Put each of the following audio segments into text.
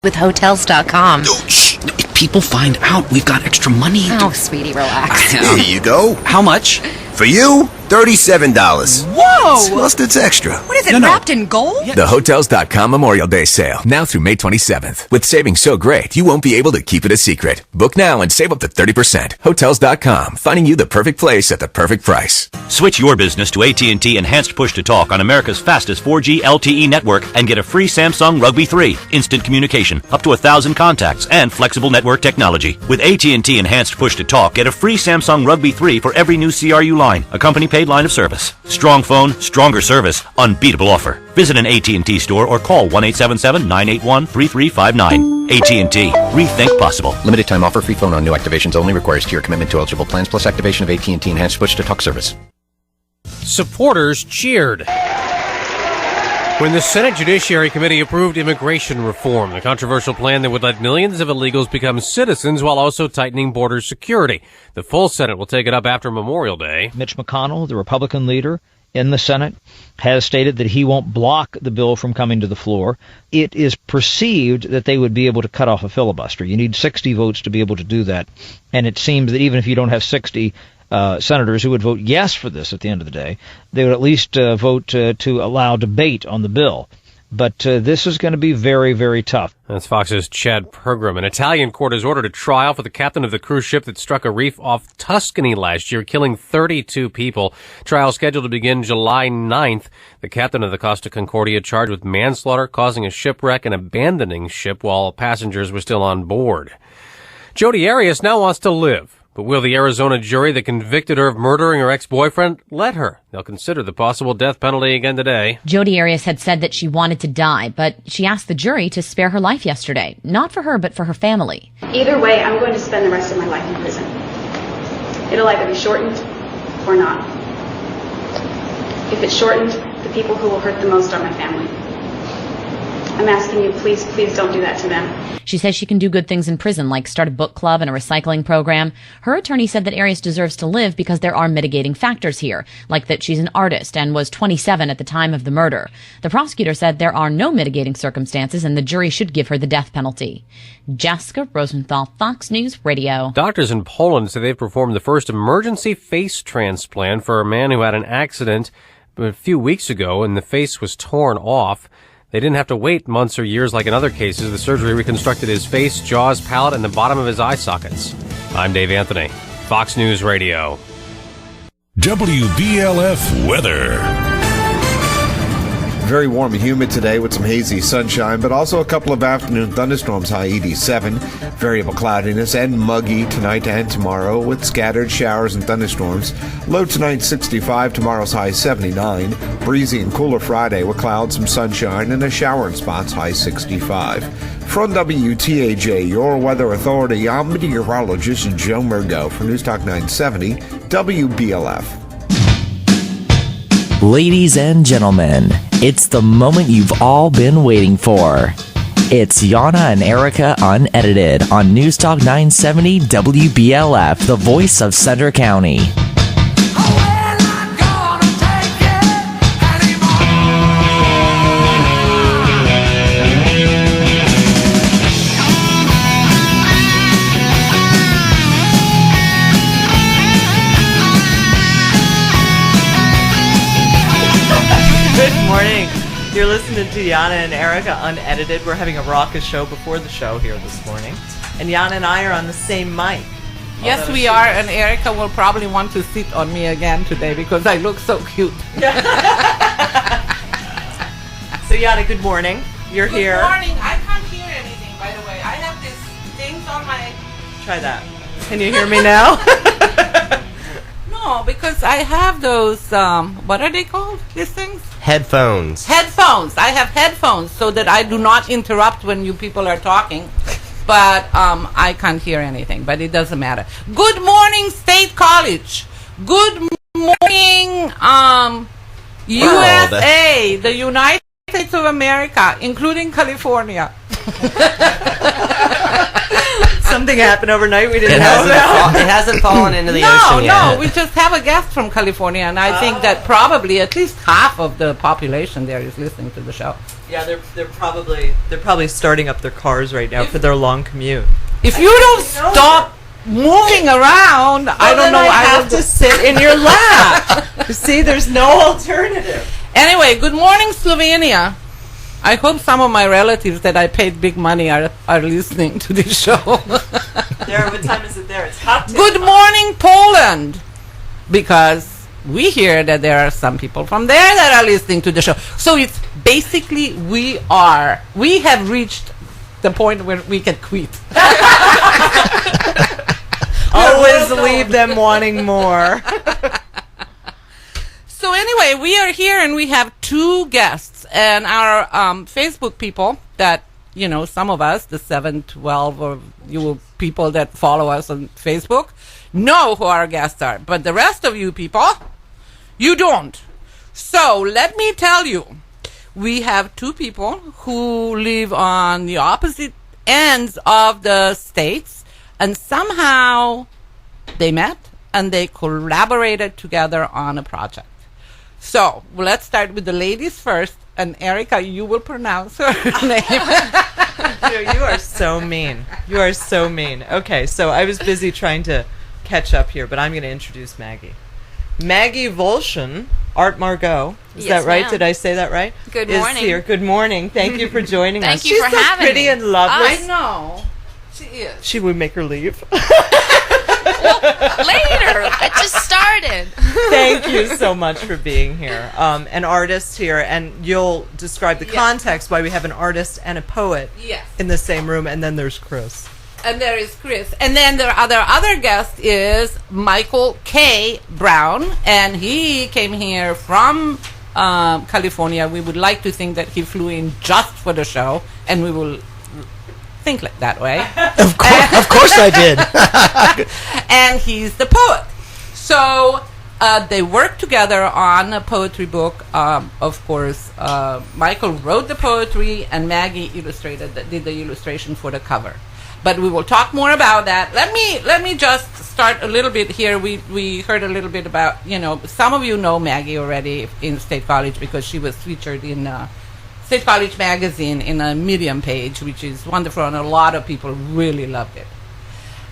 with Hotels.com. Oh, shh. If people find out we've got extra money... Oh, sweetie, relax. Here you go. How much? For you, $37. Whoa! Plus it's extra. What is it, wrapped in gold? The Hotels.com Memorial Day sale, now through May 27th. With savings so great, you won't be able to keep it a secret. Book now and save up to 30%. Hotels.com, finding you the perfect place at the perfect price. Switch your business to AT&T Enhanced Push-to-Talk on America's fastest 4G LTE network and get a free Samsung Rugby 3. Instant communication, up to 1,000 contacts, and flexible network technology. With AT&T Enhanced Push-to-Talk, get a free Samsung Rugby 3 for every new CRU line, a company-paid line of service. Strong phone, stronger service, unbeatable offer. Visit an AT&T store or call 1-877-981-3359. AT&T. Rethink possible. Limited time offer. Free phone on new activations only. Requires tier commitment to eligible plans plus activation of AT&T Enhanced Push-to-Talk service. Supporters cheered when the Senate Judiciary Committee approved immigration reform, the controversial plan that would let millions of illegals become citizens while also tightening border security. The full Senate will take it up after Memorial Day. Mitch McConnell, the Republican leader in the Senate, has stated that he won't block the bill from coming to the floor. It is perceived that they would be able to cut off a filibuster. You need 60 votes to be able to do that. And it seems that even if you don't have 60 senators who would vote yes for this at the end of the day, they would at least vote to allow debate on the bill. But this is going to be very, very tough. That's Fox's Chad Pergram. An Italian court has ordered a trial for the captain of the cruise ship that struck a reef off Tuscany last year, killing 32 people. Trial scheduled to begin July 9th. The captain of the Costa Concordia charged with manslaughter, causing a shipwreck, and abandoning ship while passengers were still on board. Jodi Arias now wants to live. But will the Arizona jury that convicted her of murdering her ex-boyfriend let her? They'll consider the possible death penalty again today. Jodi Arias had said that she wanted to die, but she asked the jury to spare her life yesterday. Not for her, but for her family. Either way, I'm going to spend the rest of my life in prison. It'll either be shortened or not. If it's shortened, the people who will hurt the most are my family. I'm asking you, please don't do that to them. She says she can do good things in prison, like start a book club and a recycling program. Her attorney said that Arias deserves to live because there are mitigating factors here, like that she's an artist and was 27 at the time of the murder. The prosecutor said there are no mitigating circumstances and the jury should give her the death penalty. Jessica Rosenthal, Fox News Radio. Doctors in Poland say they've performed the first emergency face transplant for a man who had an accident a few weeks ago and the face was torn off. They didn't have to wait months or years like in other cases. The surgery reconstructed his face, jaws, palate, and the bottom of his eye sockets. I'm Dave Anthony, Fox News Radio. WBLF weather. Very warm and humid today with some hazy sunshine, but also a couple of afternoon thunderstorms, high 87. Variable cloudiness and muggy tonight and tomorrow with scattered showers and thunderstorms. Low tonight 65, tomorrow's high 79. Breezy and cooler Friday with clouds, some sunshine, and a shower in spots, high 65. From WTAJ, your weather authority, I'm meteorologist Joe Margeaux for News Talk 970 WBLF. Ladies and gentlemen, it's the moment you've all been waiting for. It's Jana and Erika Unedited on News Talk 970 WBLF, the voice of Center County. You're listening to Jana and Erika Unedited. We're having a raucous show before the show here this morning. And Jana and I are on the same mic. Yes, we are, and Erika will probably want to sit on me again today because I look so cute. So Jana, good morning. You're here. Good morning. I can't hear anything, by the way. I have these things on my... Try that. Can you hear me now? No, because I have those, what are they called, these things? Headphones. Headphones. I have headphones so that I do not interrupt when you people are talking. But I can't hear anything, but it doesn't matter. Good morning, State College. Good morning, USA, the United States of America, including California. something happen overnight we didn't It know about? it hasn't fallen into the ocean yet. No, we just have a guest from California, and I think that probably at least half of the population there is listening to the show. Yeah, they're probably starting up their cars right now for their long commute. If you don't stop moving around, I don't know. I have to sit in your lap. You see, there's no alternative. Anyway, good morning, Slovenia. I hope some of my relatives that I paid big money are listening to this show. There, what time is it there? It's hot. Good morning, Poland, because we hear that there are some people from there that are listening to the show. So it's basically we have reached the point where we can quit. Always leave them wanting more. So anyway, we are here and we have two guests, and our Facebook people that, you know, some of us, the 712 or you people that follow us on Facebook, know who our guests are. But the rest of you people, you don't. So let me tell you, we have two people who live on the opposite ends of the states, and somehow they met and they collaborated together on a project. So let's start with the ladies first, and Erika, you will pronounce her name. You are so mean. You are so mean. Okay, so I was busy trying to catch up here, but I'm going to introduce Maggie. Maggie Wolszczan, Art Margeaux. Is Yes, that right? ma'am. Did I say that right? Good is morning. Here. Good morning. Thank you for joining us. Thank you She's for so having pretty me. and lovely. I know. She is. She would make her leave. Later. I just started. Thank you so much for being here. An artist here, and you'll describe the context why we have an artist and a poet in the same room, and then there's Chris. And there is Chris. And then the other guest is Michael K. Brown, and he came here from California. We would like to think that he flew in just for the show, and we will think like that way. Of course I did. And he's the poet. So they worked together on a poetry book. Of course, Michael wrote the poetry, and Maggie did the illustration for the cover. But we will talk more about that. Let me just start a little bit here. We heard a little bit about, you know, some of you know Maggie already in State College because she was featured in State College magazine in a Medium page, which is wonderful, and a lot of people really loved it.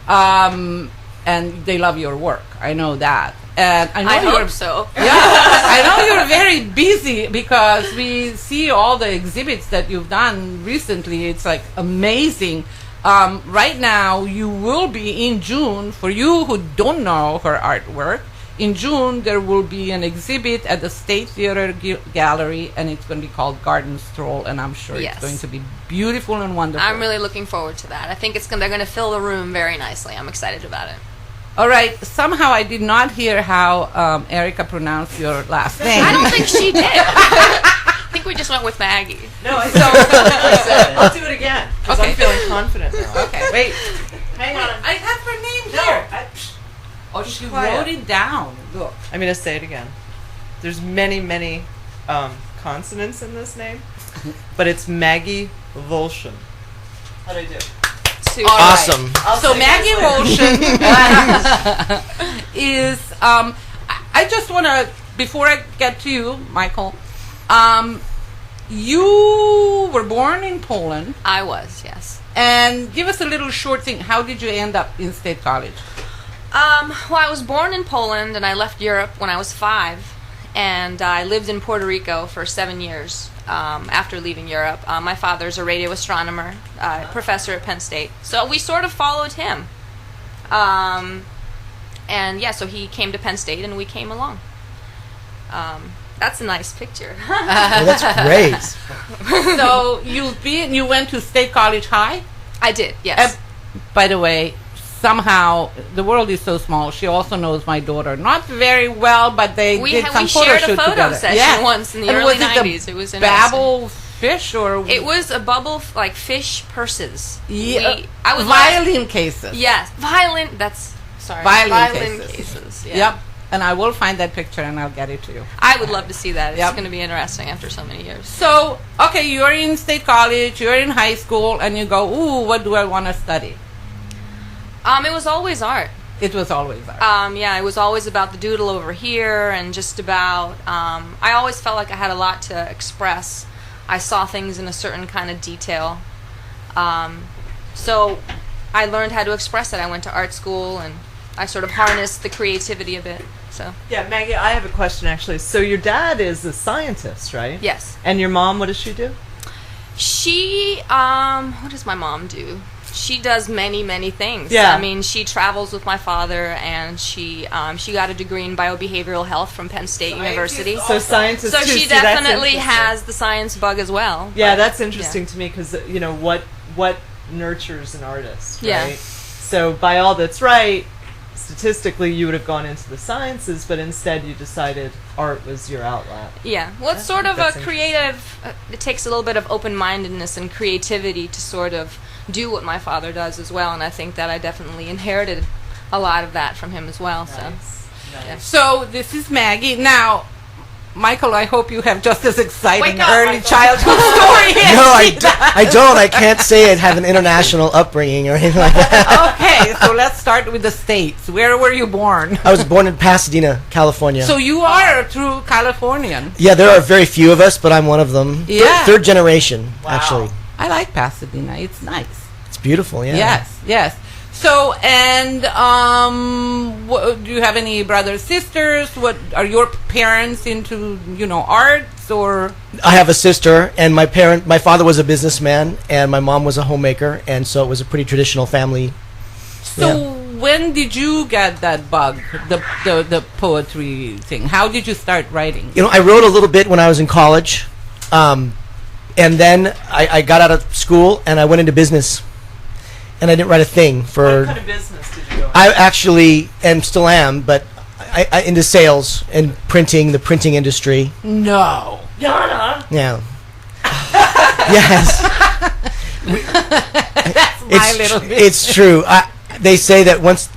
And they love your work. I know that. And I hope so. Yeah, I know you're very busy because we see all the exhibits that you've done recently. It's like amazing. Right now, you will be in June. For you who don't know her artwork, in June there will be an exhibit at the State Theater Gallery, and it's going to be called Garden Stroll, and I'm sure it's going to be beautiful and wonderful. I'm really looking forward to that. I think they're going to fill the room very nicely. I'm excited about it. All right. Somehow I did not hear how Erika pronounced your last name. I don't think she did. I think we just went with Maggie. No, I'll do it again because I'm feeling confident now. Okay, wait. Hang on. I have her name here. Oh, she wrote it down. Look. I'm going to say it again. There's many consonants in this name, but it's Maggie Wolszczan. How'd I do? Awesome. So Maggie Wolszczan is. I just want to, before I get to you, Michael. You were born in Poland. I was, yes. And give us a little short thing. How did you end up in State College? Well, I was born in Poland, and I left Europe when I was 5, and I lived in Puerto Rico for 7 years after leaving Europe. My father's a radio astronomer, professor at Penn State, so we sort of followed him. And yeah, so he came to Penn State, and we came along. That's a nice picture. Well, that's great. So you went to State College High? I did, yes. By the way, somehow the world is so small. She also knows my daughter, not very well, but they did some photo shoot together. We shared a photo session once in the early 90s. It was interesting. Babble fish or it was a bubble like fish purses. Yeah, violin cases. Yes, violin. That's sorry. Violin cases. Yeah. Yep. And I will find that picture and I'll get it to you. I would love to see that. It's going to be interesting after so many years. So, okay, you're in State College, you're in high school, and you go, ooh, what do I want to study? It was always art. It was always art. Yeah, it was always about the doodle over here and just about, I always felt like I had a lot to express. I saw things in a certain kind of detail. So I learned how to express it. I went to art school and I sort of harnessed the creativity a bit. So yeah, Maggie, I have a question actually. So your dad is a scientist, right? Yes. And your mom, what does she do? She, what does my mom do? She does many, many things. Yeah. I mean, she travels with my father, and she got a degree in biobehavioral health from Penn State University. So scientists So too. she See, that's definitely interesting. has the science bug as well. Yeah, but, that's interesting to me because what nurtures an artist, right? Yeah. So by all that's right, statistically you would have gone into the sciences, but instead you decided art was your outlet. Yeah, well, it's sort of a creative. It takes a little bit of open-mindedness and creativity to sort of do what my father does as well, and I think that I definitely inherited a lot of that from him as well. Nice. Yeah. So this is Maggie. Now, Michael, I hope you have just as exciting Wake up, early Michael. childhood story. as No, she does. I don't. I can't say I have an international upbringing or anything like that. Okay, so let's start with the States. Where were you born? I was born in Pasadena, California. So you are a true Californian. Yeah, there are very few of us, but I'm one of them. Yeah. Third generation, actually. I like Pasadena. It's nice. It's beautiful, yeah. Yes. So, and do you have any brothers, sisters? What are your parents into? Arts or? I have a sister, and my father was a businessman, and my mom was a homemaker, and so it was a pretty traditional family. So when did you get that bug, the poetry thing? How did you start writing? I wrote a little bit when I was in college, and then I got out of school and I went into business, and I didn't write a thing for. What kind of business did you go into? I actually still am, but I into sales and printing, the printing industry. No. Jana! Yeah. Yes. That's my little bit. It's true. They say that once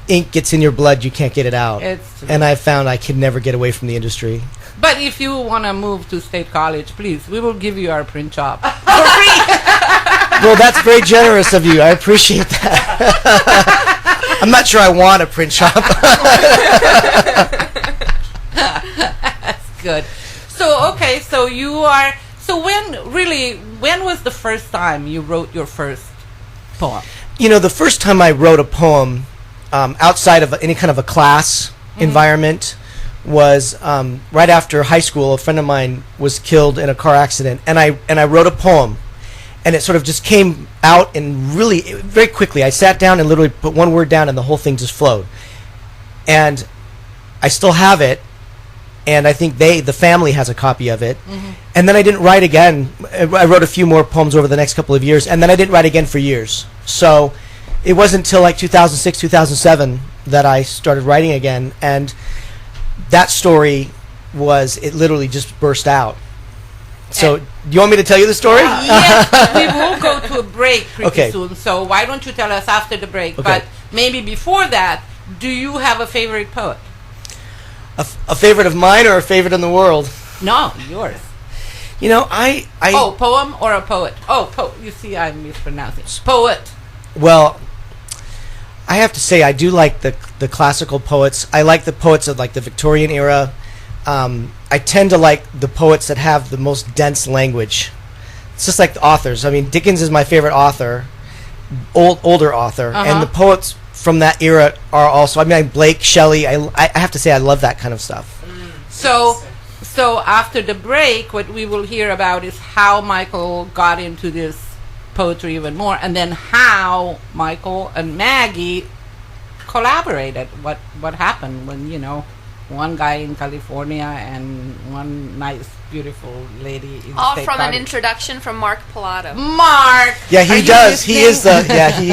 ink gets in your blood, you can't get it out. It's true. And I found I could never get away from the industry. But if you want to move to State College, please, we will give you our print shop for free. Well, that's very generous of you. I appreciate that. I'm not sure I want a print shop. That's good. So, okay, so you are... So when was the first time you wrote your first poem? The first time I wrote a poem outside of any kind of a class environment was right after high school. A friend of mine was killed in a car accident, and I wrote a poem, and it sort of just came out and really very quickly. I sat down and literally put one word down, and the whole thing just flowed. And I still have it, and I think the family has a copy of it. Mm-hmm. And then I didn't write again. I wrote a few more poems over the next couple of years, and then I didn't write again for years. So it wasn't until like 2006, 2007 that I started writing again, and that story it literally just burst out. So, do you want me to tell you the story? Yes, we will go to a break pretty soon. So why don't you tell us after the break? Okay. But maybe before that, do you have a favorite poet? A favorite of mine or a favorite in the world? No, yours. Poem or a poet? You see, I'm mispronouncing. Poet. Well, I have to say I do like the classical poets. I like the poets of like the Victorian era. I tend to like the poets that have the most dense language. It's just like the authors. I mean, Dickens is my favorite author, older author, and the poets from that era are also. I mean, Blake, Shelley. I have to say I love that kind of stuff. So after the break, what we will hear about is how Michael got into this poetry even more, and then how Michael and Maggie collaborated. What happened when one guy in California and one nice, beautiful lady in All State from College. an introduction from Mark Pilato. Mark! Yeah, he does. He is the. Yeah, he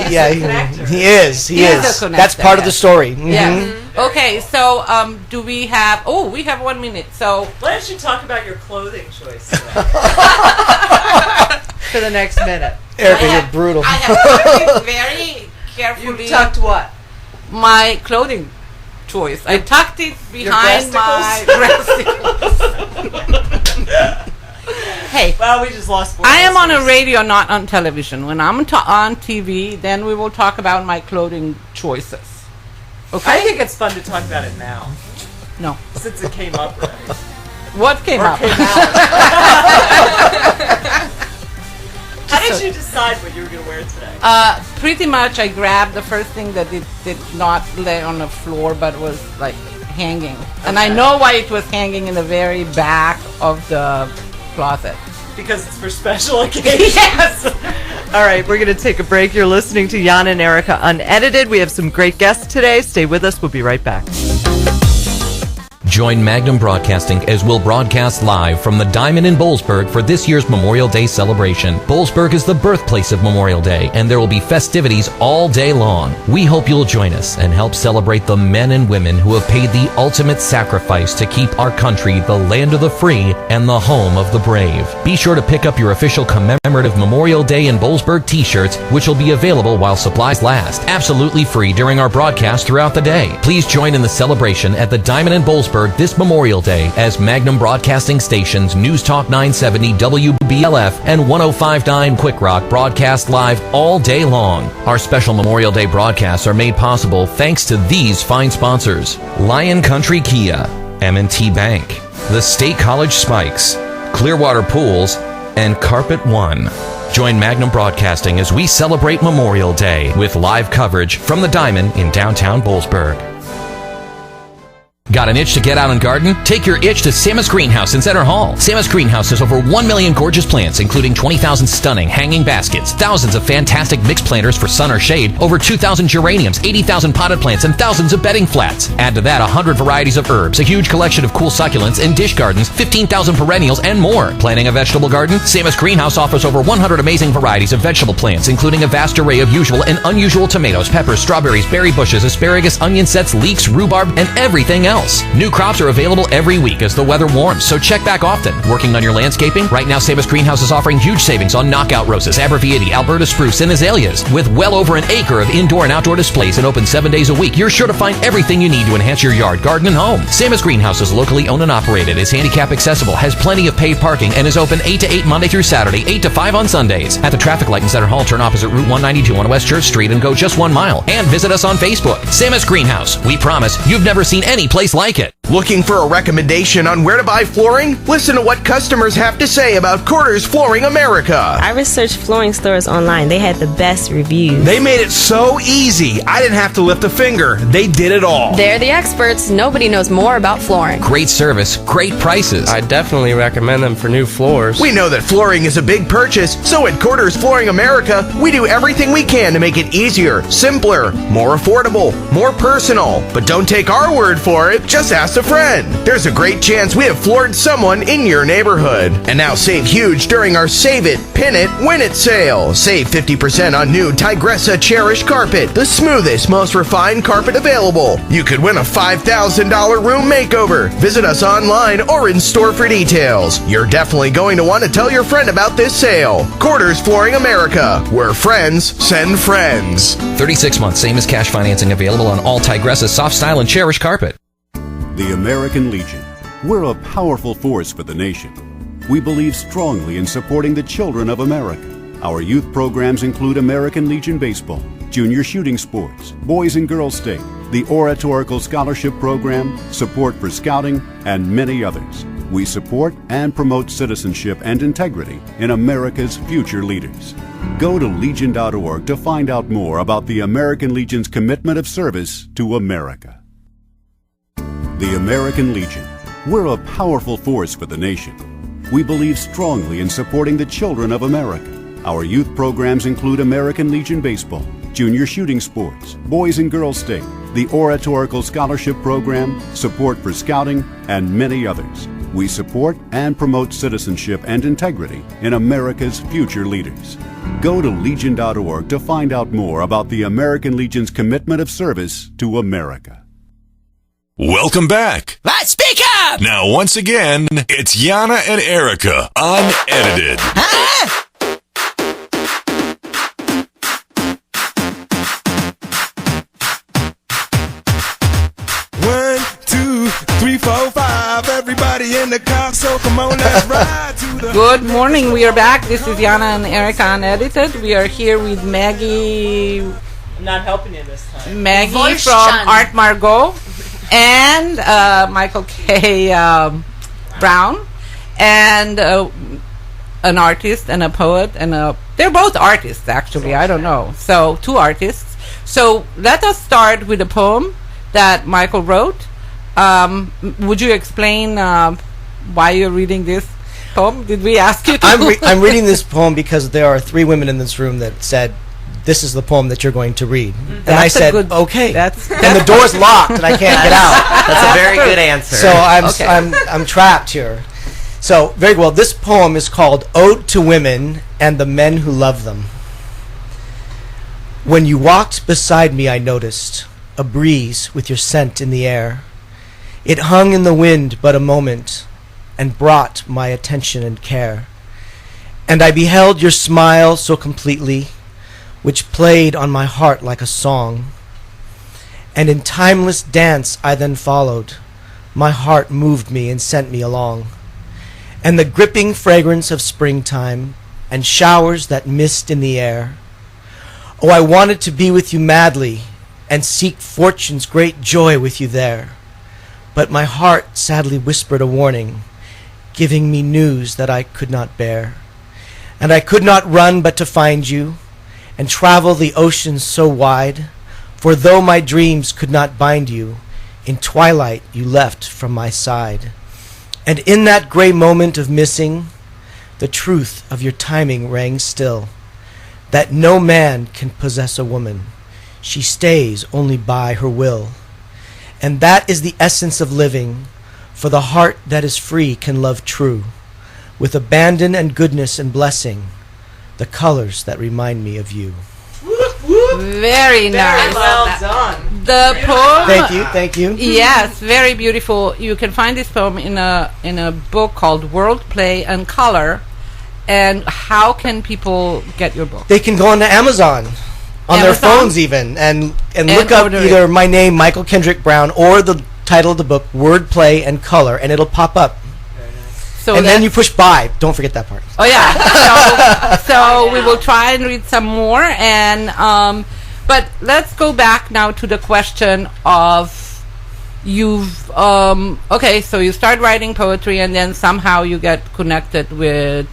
is. He is. That's part of the story. Mm-hmm. Yeah. Okay, so do we have... Oh, we have 1 minute, so... Why don't you talk about your clothing choice for the next minute? Erika, you're brutal. I have tucked it very carefully. You tucked what? My clothing choice. I tucked it behind my breasticles. Hey. Well, we just lost 4 I am on a radio, not on television. When I'm on TV, then we will talk about my clothing choices. Okay? I think it's fun to talk about it now. No. Since it came up already. What came up? How did you decide what you were going to wear today? Pretty much I grabbed the first thing that did not lay on the floor but was like hanging. And I know why it was hanging in the very back of the closet. Because it's for special occasions. Yes! All right, we're going to take a break. You're listening to Jana and Erika Unedited. We have some great guests today. Stay with us. We'll be right back. Join Magnum Broadcasting as we'll broadcast live from the Diamond in Boalsburg for this year's Memorial Day celebration. Boalsburg is the birthplace of Memorial Day, and there will be festivities all day long. We hope you'll join us and help celebrate the men and women who have paid the ultimate sacrifice to keep our country the land of the free and the home of the brave. Be sure to pick up your official commemorative Memorial Day in Boalsburg t-shirts, which will be available while supplies last. Absolutely free during our broadcast throughout the day. Please join in the celebration at the Diamond in Boalsburg this Memorial Day as Magnum Broadcasting Stations News Talk 970 WBLF and 105.9 Quick Rock broadcast live all day long. Our special Memorial Day broadcasts are made possible thanks to these fine sponsors: Lion Country Kia, M&T Bank, the State College Spikes, Clearwater Pools, and Carpet One. Join Magnum Broadcasting as we celebrate Memorial Day with live coverage from the Diamond in downtown Boalsburg. Got an itch to get out and garden? Take your itch to Samus Greenhouse in Center Hall. Samus Greenhouse has over 1 million gorgeous plants, including 20,000 stunning hanging baskets, thousands of fantastic mixed planters for sun or shade, over 2,000 geraniums, 80,000 potted plants, and thousands of bedding flats. Add to that 100 varieties of herbs, a huge collection of cool succulents and dish gardens, 15,000 perennials, and more. Planning a vegetable garden? Samus Greenhouse offers over 100 amazing varieties of vegetable plants, including a vast array of usual and unusual tomatoes, peppers, strawberries, berry bushes, asparagus, onion sets, leeks, rhubarb, and everything else. New crops are available every week as the weather warms, so check back often. Working on your landscaping? Right now, Samus Greenhouse is offering huge savings on knockout roses, Abrevieties, Alberta spruce, and azaleas. With well over an acre of indoor and outdoor displays and open 7 days a week, you're sure to find everything you need to enhance your yard, garden, and home. Samus Greenhouse is locally owned and operated, is handicap accessible, has plenty of paved parking, and is open 8 to 8 Monday through Saturday, 8 to 5 on Sundays. At the traffic light in Center Hall, turn opposite Route 192 on West Church Street and go just 1 mile. And visit us on Facebook. Samus Greenhouse. We promise you've never seen any place like it. Looking for a recommendation on where to buy flooring? Listen to what customers have to say about Quarters Flooring America. I researched flooring stores online. They had the best reviews. They made it so easy. I didn't have to lift a finger. They did it all. They're the experts. Nobody knows more about flooring. Great service, great prices. I definitely recommend them for new floors. We know that flooring is a big purchase, so at Quarters Flooring America, we do everything we can to make it easier, simpler, more affordable, more personal. But don't take our word for it. Just ask a friend. There's a great chance we have floored someone in your neighborhood. And now save huge during our Save It, Pin It, Win It sale. Save 50% on new Tigressa Cherish carpet, the smoothest, most refined carpet available. You could win a $5,000 room makeover. Visit us online or in store for details. You're definitely going to want to tell your friend about this sale. Quarters Flooring America, where friends send friends. 36 months, same as cash financing available on all Tigressa Soft Style and Cherish carpet. The American Legion. We're a powerful force for the nation. We believe strongly in supporting the children of America. Our youth programs include American Legion Baseball, Junior Shooting Sports, Boys and Girls State, the Oratorical Scholarship Program, support for Scouting, and many others. We support and promote citizenship and integrity in America's future leaders. Go to legion.org to find out more about the American Legion's commitment of service to America. The American Legion. We're a powerful force for the nation. We believe strongly in supporting the children of America. Our youth programs include American Legion Baseball, Junior Shooting Sports, Boys and Girls State, the Oratorical Scholarship Program, support for Scouting, and many others. We support and promote citizenship and integrity in America's future leaders. Go to legion.org to find out more about the American Legion's commitment of service to America. Welcome back. Let's speak up! Now, once again, it's Jana and Erika, unedited. Huh? 1, 2, 3, 4, 5. Everybody in the car, so come on, let's ride. Good morning. We are back. This is Jana and Erika Unedited. We are here with Maggie. I'm not helping you this time. Maggie Wolszczan. from Art Margeaux and Michael K. Brown, and an artist and a poet and they're both artists actually. I don't know. So 2 artists. So let us start with a poem that Michael wrote. Would you explain why you're reading this poem? Did we ask you to? I'm reading this poem because there are 3 women in this room that said, this is the poem that you're going to read. And I said, okay. And the door's locked and I can't get out. That's a very good answer. So I'm trapped here. So, very well. This poem is called Ode to Women and the Men Who Love Them. When you walked beside me, I noticed a breeze with your scent in the air. It hung in the wind but a moment and brought my attention and care. And I beheld your smile so completely, which played on my heart like a song. And in timeless dance I then followed. My heart moved me and sent me along. And the gripping fragrance of springtime and showers that mist in the air. Oh, I wanted to be with you madly and seek fortune's great joy with you there. But my heart sadly whispered a warning, giving me news that I could not bear. And I could not run but to find you and travel the oceans so wide. For though my dreams could not bind you, in twilight you left from my side. And in that gray moment of missing, the truth of your timing rang still, that no man can possess a woman. She stays only by her will. And that is the essence of living, for the heart that is free can love true, with abandon and goodness and blessing, the colors that remind me of you. Very nice. Well done. The poem. Thank you. Yes, very beautiful. You can find this poem in a book called Wordplay and Color. And how can people get your book? They can go on to Amazon. On their phones even, and look up either my name, Michael Kendrick Brown, or the title of the book, Wordplay and Color, and it'll pop up. So and then you push buy. Don't forget that part. Oh yeah. So we will try and read some more, and but let's go back now to the question of you've okay. So you start writing poetry, and then somehow you get connected with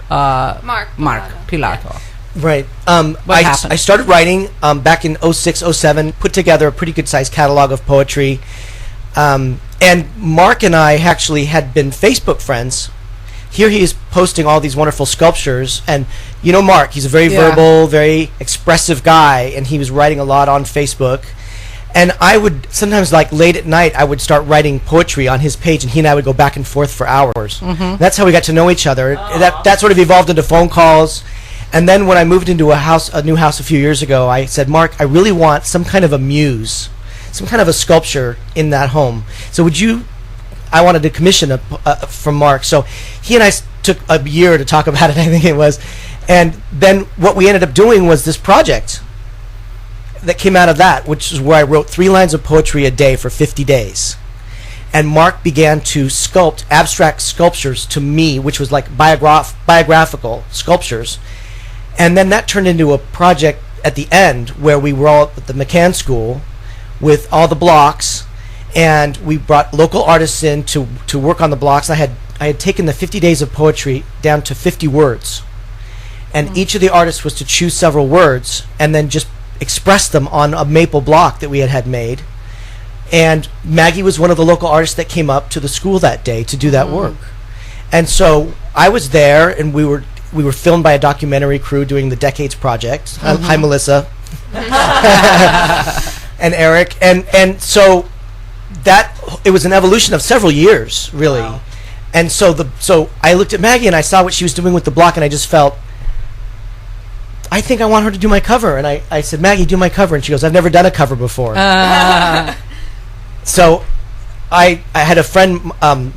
Mark Pilato. Yeah. Right. Happened? I started writing back in 06, 07, put together a pretty good-sized catalog of poetry. And Mark and I actually had been Facebook friends. Here he is posting all these wonderful sculptures. And you know Mark, he's a very verbal, very expressive guy, and he was writing a lot on Facebook. And I would sometimes, like late at night, I would start writing poetry on his page, and he and I would go back and forth for hours. Mm-hmm. That's how we got to know each other. That sort of evolved into phone calls. And then when I moved into a new house a few years ago, I said, Mark, I really want some kind of a muse, some kind of a sculpture in that home. So I wanted to commission from Mark. So he and I took a year to talk about it, I think it was. And then what we ended up doing was this project that came out of that, which is where I wrote 3 lines of poetry a day for 50 days. And Mark began to sculpt abstract sculptures to me, which was like biographical sculptures. And then that turned into a project at the end where we were all at the McCann School with all the blocks, and we brought local artists in to work on the blocks. I had taken the 50 days of poetry down to 50 words, and each of the artists was to choose several words and then just express them on a maple block that we had made. And Maggie was one of the local artists that came up to the school that day to do that work. And so I was there, and we were filmed by a documentary crew doing the Decades Project. Hi, Melissa. And Eric. And so it was an evolution of several years, really. Wow. And so I looked at Maggie, and I saw what she was doing with the block, and I just felt, I think I want her to do my cover. And I said, Maggie, do my cover. And she goes, I've never done a cover before. So I had a friend,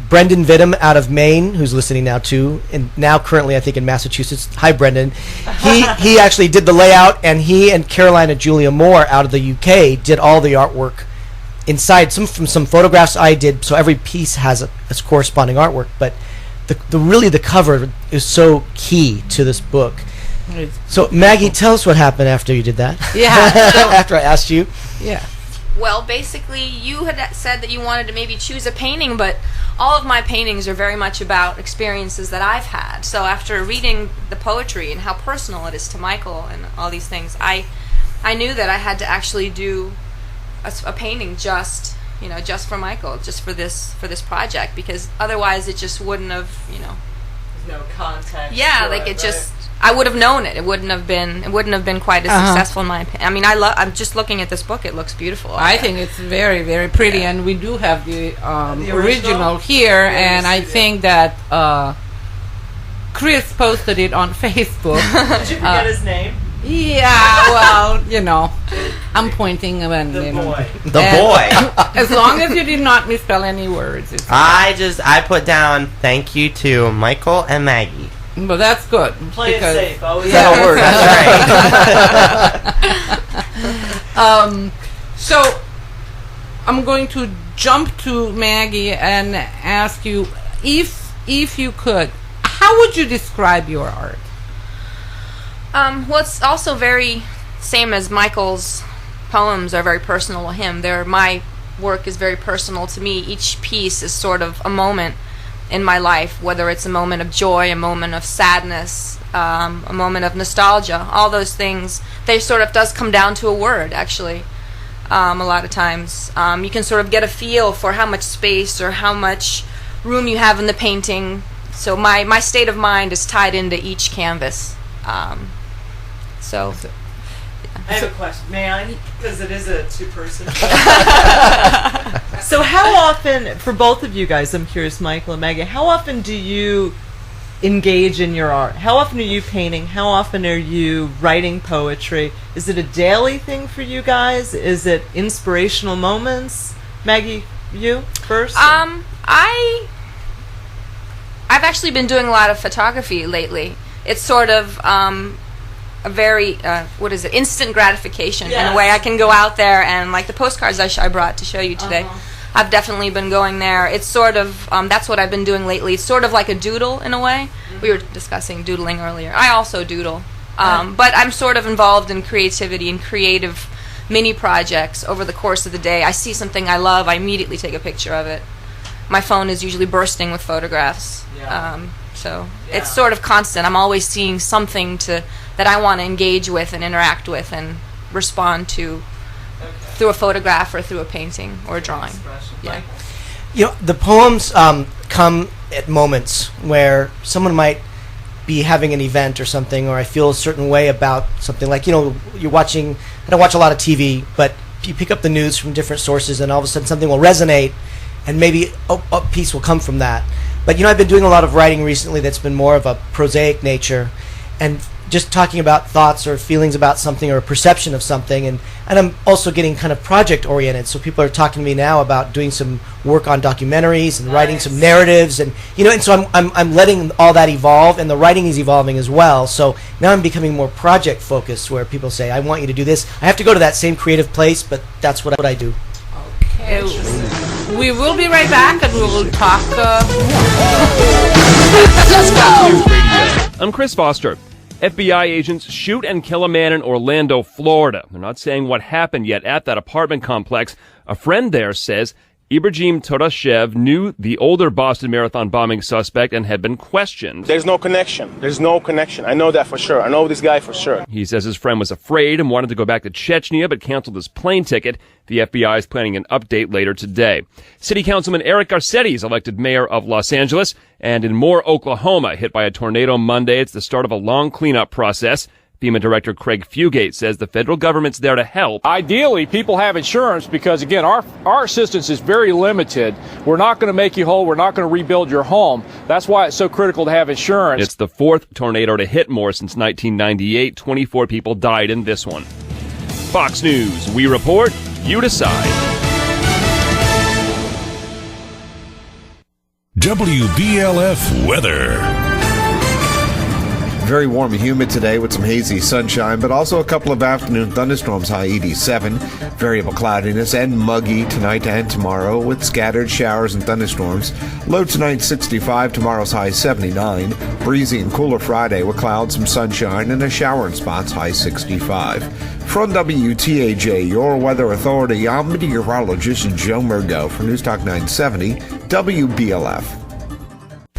Brendan Vidham out of Maine, who's listening now too, and now currently I think in Massachusetts. Hi, Brendan. He actually did the layout, and he and Carolina Julia Moore out of the UK did all the artwork inside. From some photographs I did, so every piece has a corresponding artwork. But the cover is so key to this book. So Maggie, tell us what happened after you did that. Yeah. After I asked you. Yeah. Well, basically, you had said that you wanted to maybe choose a painting, but all of my paintings are very much about experiences that I've had. So after reading the poetry and how personal it is to Michael and all these things, I knew that I had to actually do a painting just for Michael, just for this project, because otherwise it just wouldn't have, There's no context. Yeah, like it just. I would have known it. It wouldn't have been quite as successful in my opinion. I mean, I'm just looking at this book. It looks beautiful. I think it's very, very pretty, and we do have the original here, and I think that Chris posted it on Facebook. Did you forget his name? Yeah, well, I'm pointing when The boy. As long as you did not misspell any words. I put down thank you to Michael and Maggie. Well, that's good. Play it safe. Oh, yeah. That'll work. That's right. So I'm going to jump to Maggie and ask you, if you could, how would you describe your art? Well, it's also very same as Michael's poems are very personal to him. My work is very personal to me. Each piece is sort of a moment in my life, whether it's a moment of joy, a moment of sadness, a moment of nostalgia. All those things, they sort of does come down to a word, actually. A lot of times, you can sort of get a feel for how much space or how much room you have in the painting. So my state of mind is tied into each canvas. I have a question. May I? Because it is a two-person. So how often, for both of you guys, I'm curious, Michael and Maggie, how often do you engage in your art? How often are you painting? How often are you writing poetry? Is it a daily thing for you guys? Is it inspirational moments? Maggie, you first? I've actually been doing a lot of photography lately. It's sort of a very instant gratification in a way. I can go out there and like the postcards I brought to show you today. I've definitely been going there. It's sort of that's what I've been doing lately. It's sort of like a doodle in a way. We were discussing doodling earlier. I also doodle, but I'm sort of involved in creativity and creative mini projects over the course of the day. I see something I love, I immediately take a picture of it. My phone is usually bursting with photographs. It's sort of constant. I'm always seeing something that I want to engage with and interact with and respond to through a photograph or through a painting or a drawing. Yeah. The poems come at moments where someone might be having an event or something, or I feel a certain way about something. Like, you're watching, I don't watch a lot of TV, but you pick up the news from different sources and all of a sudden something will resonate and maybe a piece will come from that. But, I've been doing a lot of writing recently that's been more of a prosaic nature and just talking about thoughts or feelings about something or a perception of something. And I'm also getting kind of project-oriented. So people are talking to me now about doing some work on documentaries and writing some narratives. And, and so I'm letting all that evolve, and the writing is evolving as well. So now I'm becoming more project-focused, where people say, I want you to do this. I have to go to that same creative place, but that's what I do. Okay. We will be right back, and we will talk Let's go! I'm Chris Foster. FBI agents shoot and kill a man in Orlando, Florida. They're not saying what happened yet at that apartment complex. A friend there says Ibrahim Torashev knew the older Boston Marathon bombing suspect and had been questioned. There's no connection. I know that for sure. I know this guy for sure. He says his friend was afraid and wanted to go back to Chechnya, but canceled his plane ticket. The FBI is planning an update later today. City Councilman Eric Garcetti is elected mayor of Los Angeles. And in Moore, Oklahoma, hit by a tornado Monday, it's the start of a long cleanup process. FEMA Director Craig Fugate says the federal government's there to help. Ideally, people have insurance because, again, our assistance is very limited. We're not going to make you whole. We're not going to rebuild your home. That's why it's so critical to have insurance. It's the fourth tornado to hit Moore since 1998. 24 people died in this one. Fox News, we report, you decide. WBLF weather. Very warm and humid today with some hazy sunshine, but also a couple of afternoon thunderstorms, high 87. Variable cloudiness and muggy tonight and tomorrow with scattered showers and thunderstorms. Low tonight 65, tomorrow's high 79. Breezy and cooler Friday with clouds, some sunshine, and a shower in spots, high 65. From WTAJ, your weather authority, I'm meteorologist Joe Margeaux for News Talk 970 WBLF.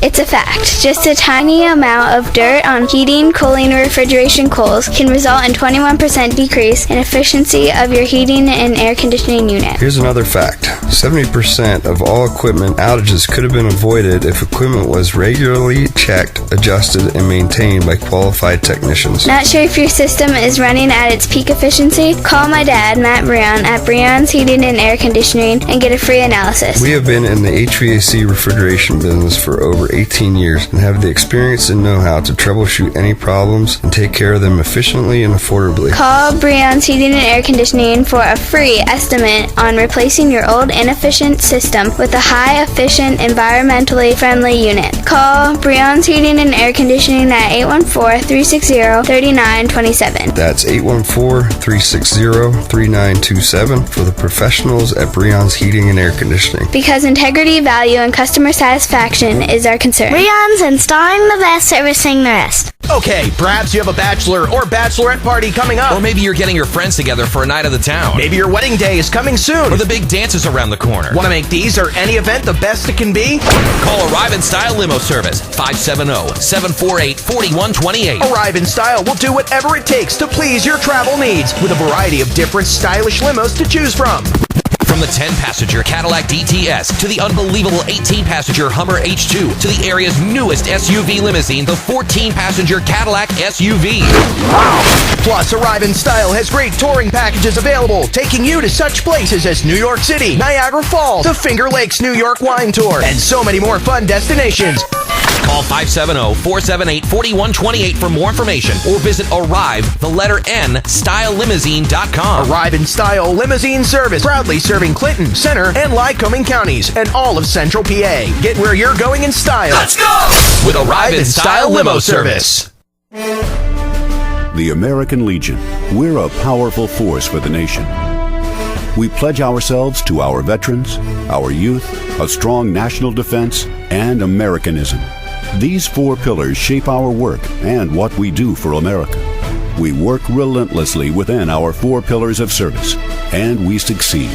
It's a fact. Just a tiny amount of dirt on heating, cooling, or refrigeration coils can result in 21% decrease in efficiency of your heating and air conditioning unit. Here's another fact. 70% of all equipment outages could have been avoided if equipment was regularly checked, adjusted, and maintained by qualified technicians. Not sure if your system is running at its peak efficiency? Call my dad, Matt Breon, at Breon's Heating and Air Conditioning and get a free analysis. We have been in the HVAC refrigeration business for over 18 years and have the experience and know-how to troubleshoot any problems and take care of them efficiently and affordably. Call Breon's Heating and Air Conditioning for a free estimate on replacing your old inefficient system with a high-efficient, environmentally friendly unit. Call Breon's Heating and Air Conditioning at 814-360-3927. That's 814-360-3927 for the professionals at Breon's Heating and Air Conditioning. Because integrity, value, and customer satisfaction is our concern. Breon's installing the best, servicing the rest. Okay, perhaps you have a bachelor or bachelorette party coming up. Or maybe you're getting your friends together for a night of the town. Maybe your wedding day is coming soon. Or the big dance is around the corner. Want to make these or any event the best it can be? Call Arrive in Style Limo Service, 570-748-4128. Arrive in Style will do whatever it takes to please your travel needs with a variety of different stylish limos to choose from. From the 10-passenger Cadillac DTS to the unbelievable 18-passenger Hummer H2 to the area's newest SUV limousine, the 14-passenger Cadillac SUV. Wow! Plus, Arrive in Style has great touring packages available, taking you to such places as New York City, Niagara Falls, the Finger Lakes New York Wine Tour, and so many more fun destinations. Call 570-478-4128 for more information or visit Arrive, the letter N, stylelimousine.com. Arrive in Style Limousine Service, proudly serving Clinton, Center, and Lycoming counties, and all of Central PA. Get where you're going in style. Let's go! With Arrive in Style Limo Service. The American Legion. We're a powerful force for the nation. We pledge ourselves to our veterans, our youth, a strong national defense, and Americanism. These four pillars shape our work and what we do for America. We work relentlessly within our four pillars of service, and we succeed.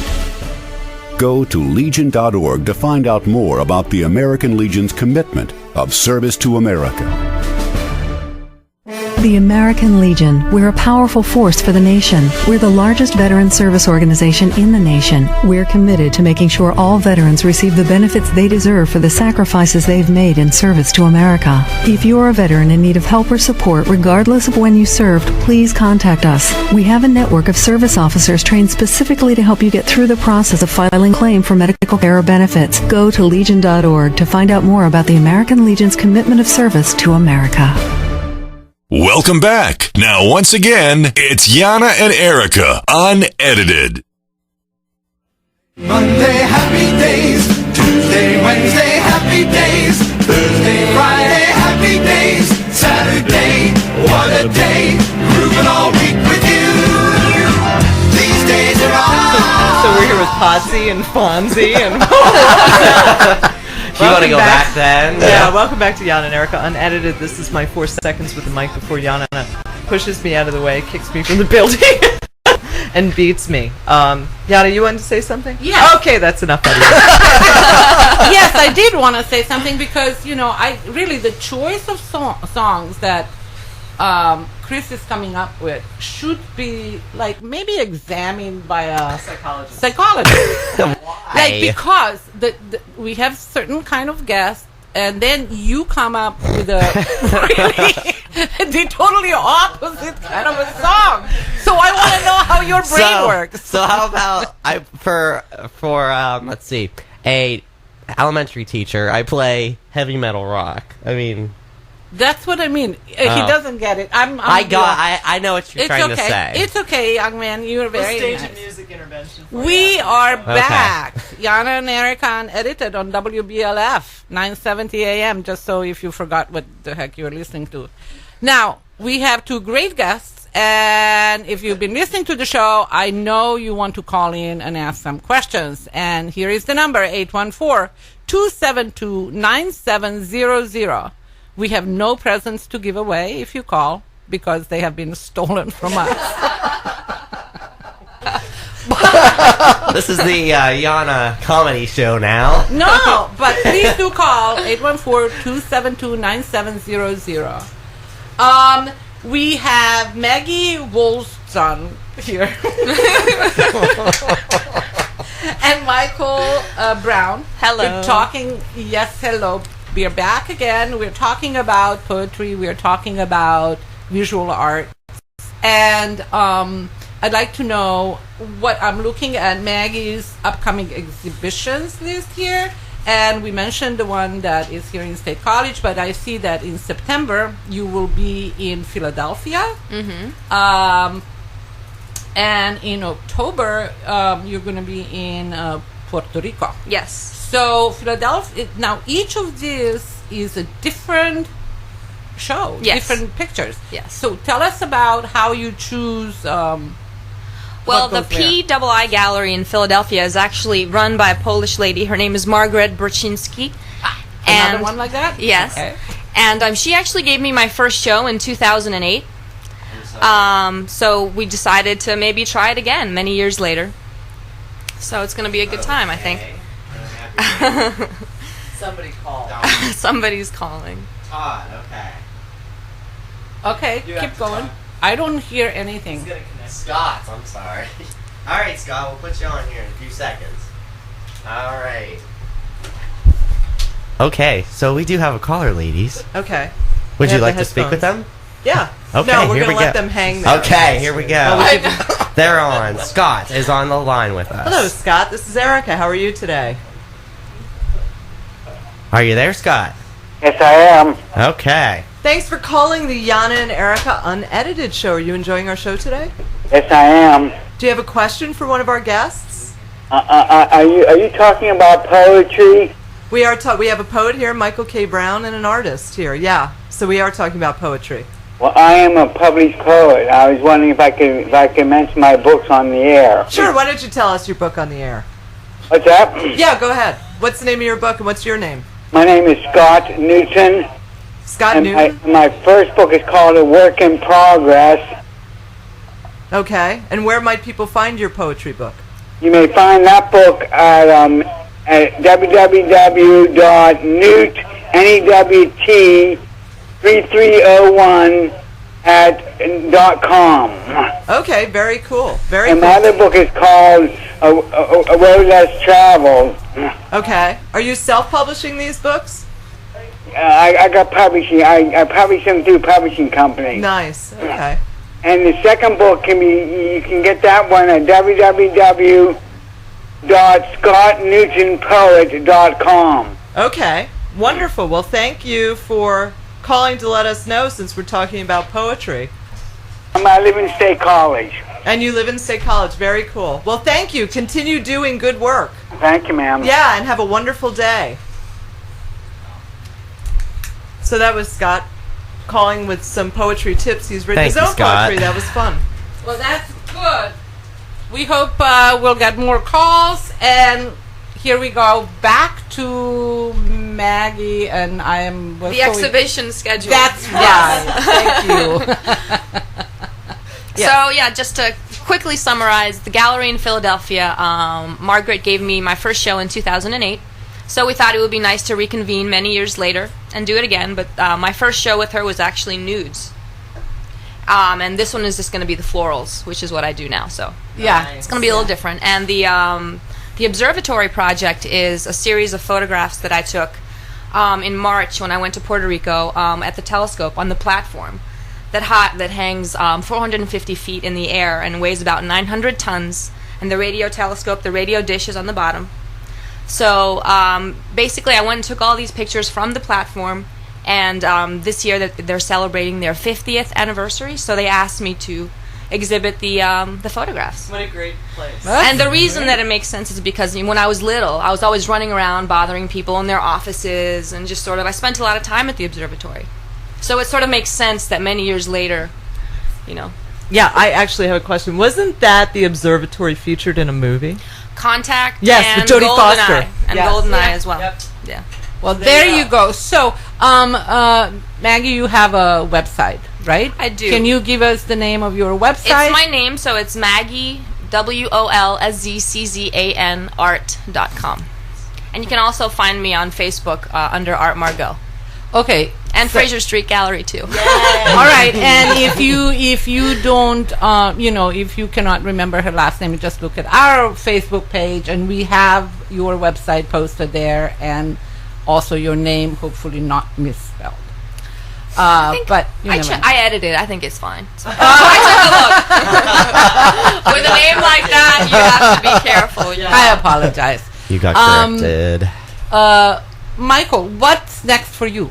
Go to Legion.org to find out more about the American Legion's commitment of service to America. The American Legion. We're a powerful force for the nation. We're the largest veteran service organization in the nation. We're committed to making sure all veterans receive the benefits they deserve for the sacrifices they've made in service to America. If you're a veteran in need of help or support, regardless of when you served, please contact us. We have a network of service officers trained specifically to help you get through the process of filing a claim for medical care or benefits. Go to Legion.org to find out more about the American Legion's commitment of service to America. Welcome back. Now, once again, it's Jana and Erika Unedited. Monday, happy days. Tuesday, Wednesday, happy days. Thursday, Friday, happy days. Saturday, what a day. Grooving all week with you. These days are all. So we're here with Potsy and Fonzie and... You want to go back then? Yeah, welcome back to Jana and Erika Unedited. This is my 4 seconds with the mic before Jana pushes me out of the way, kicks me from the building, and beats me. Jana, you wanted to say something? Yeah. Okay, that's enough. Yes, I did want to say something because, I really, the choice of songs that Chris is coming up with should be, maybe examined by a psychologist. Why? Because we have certain kind of guests, and then you come up with a the totally opposite kind of a song. So I want to know how your brain works. So how about for let's see, a elementary teacher, I play heavy metal rock. I mean, that's what I mean. He doesn't get it. I know what you're trying to say. It's okay, young man. You're very stage nice. and music intervention. We are back. Jana and Erika Unedited on WBLF 970 AM. Just so if you forgot what the heck you were listening to. Now, we have two great guests, and if you've been listening to the show, I know you want to call in and ask some questions. And here is the number, 814-272-9700. We have no presents to give away if you call, because they have been stolen from us. This is the Jana comedy show now. No, but please do call 814-272-9700. We have Maggie Wolszczan here. And Michael Brown. Hello. We're talking, yes, hello. We're back again. We're talking about poetry. We're talking about visual art. And I'd like to know what I'm looking at Maggie's upcoming exhibitions list here. And we mentioned the one that is here in State College, but I see that in September you will be in Philadelphia. Mm-hmm. And in October you're going to be in Puerto Rico. Yes. So Philadelphia, now each of these is a different show, Yes. different pictures. Yes. So tell us about how you choose. Well, the PII Gallery in Philadelphia is actually run by a Polish lady. Her name is Margaret Brzezinski. Another one like that? Yes. Okay. And she actually gave me my first show in 2008. So we decided to maybe try it again many years later. So it's going to be a good time, I think. Somebody called. Somebody's calling. Todd, okay. Okay, keep going. I don't hear anything. Scott, I'm sorry. All right, Scott, we'll put you on here in a few seconds. All right. Okay, so we do have a caller, ladies. Okay. Would They you have like the to speak with them? Yeah. Okay, No, we're here going we to let go. them hang there. Okay, here we go. Oh, we give- They're on. Scott is on the line with us. Hello, Scott. This is Erika. How are you today? Are you there, Scott? Yes, I am. Oh. Okay. Thanks for calling the Jana and Erika Unedited show. Are you enjoying our show today? Yes, I am. Do you have a question for one of our guests? Are you talking about poetry? We are. We have a poet here, Michael K. Brown, and an artist here. Yeah. So we are talking about poetry. Well, I am a published poet. I was wondering if I could mention my books on the air. Sure. Why don't you tell us your book on the air? What's that? Yeah. Go ahead. What's the name of your book and what's your name? My name is Scott Newton. Scott and Newton. My first book is called A Work in Progress. Okay. And where might people find your poetry book? You may find that book at www.newt3301.com. Okay. Very cool. Very And cool. my other book is called A Road Less Traveled. Okay. Are you self-publishing these books? I got publishing. I publish them through publishing company. Nice. Okay. And the second book you can get that one at www.scottnewtonpoet.com. Okay. Wonderful. Well, thank you for calling to let us know, since we're talking about poetry. I live in State College. And you live in State College. Very cool. Well, thank you. Continue doing good work. Thank you, ma'am. Yeah, and have a wonderful day. So that was Scott calling with some poetry tips. He's written Thank his you, own Scott. poetry. That was fun. Well, that's good. We hope we'll get more calls. And here we go back to Maggie, and I am... The exhibition schedule. That's right. Thank you. So, yeah, just to quickly summarize, the gallery in Philadelphia, Margaret gave me my first show in 2008. So we thought it would be nice to reconvene many years later and do it again. But my first show with her was actually nudes. And this one is just going to be the florals, which is what I do now. So yeah, it's going to be a little different. And the observatory project is a series of photographs that I took in March when I went to Puerto Rico at the telescope on the platform that hangs 450 feet in the air and weighs about 900 tons. And the radio telescope, the radio dish is on the bottom. So basically I went and took all these pictures from the platform, and this year they're celebrating their 50th anniversary, so they asked me to exhibit the photographs. What a great place. And the reason that it makes sense is because when I was little, I was always running around bothering people in their offices, and just sort of, I spent a lot of time at the observatory. So it sort of makes sense that many years later, Yeah, I actually have a question. Wasn't that the observatory featured in a movie? Contact. Yes, and with Jodie Goldeneye, Foster. and Yes. Goldeneye as well. Yep. Yeah. Well, there you go. So, Maggie, you have a website, right? I do. Can you give us the name of your website? It's my name, so it's Maggie, WOLSZCZAN art.com. And you can also find me on Facebook under Art Margeaux. Okay. And Fraser Street Gallery, too. All right, and if you don't, if you cannot remember her last name, just look at our Facebook page, and we have your website posted there, and also your name, hopefully not misspelled. But you never know. I edited. I think it's fine. So I took a look. With a name like that, you have to be careful. Yeah. I apologize. You got corrected. Michael, what's next for you?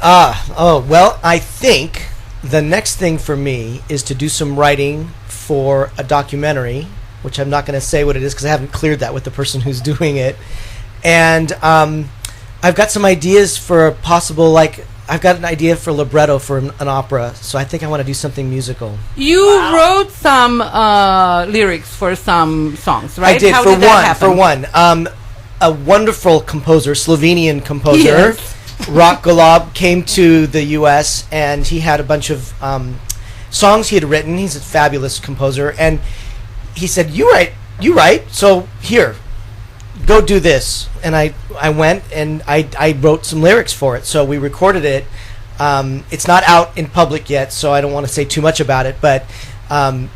Well, I think the next thing for me is to do some writing for a documentary, which I'm not going to say what it is because I haven't cleared that with the person who's doing it. And I've got some ideas for a possible, I've got an idea for libretto for an opera, so I think I want to do something musical. You wrote some lyrics for some songs, right? I did. How for did that happen? For one. A wonderful composer, Slovenian composer, Yes. Rock Golob, came to the U.S. and he had a bunch of songs he had written. He's a fabulous composer, and he said, "You write. So here, go do this." And I went and I wrote some lyrics for it. So we recorded it. It's not out in public yet, so I don't want to say too much about it. But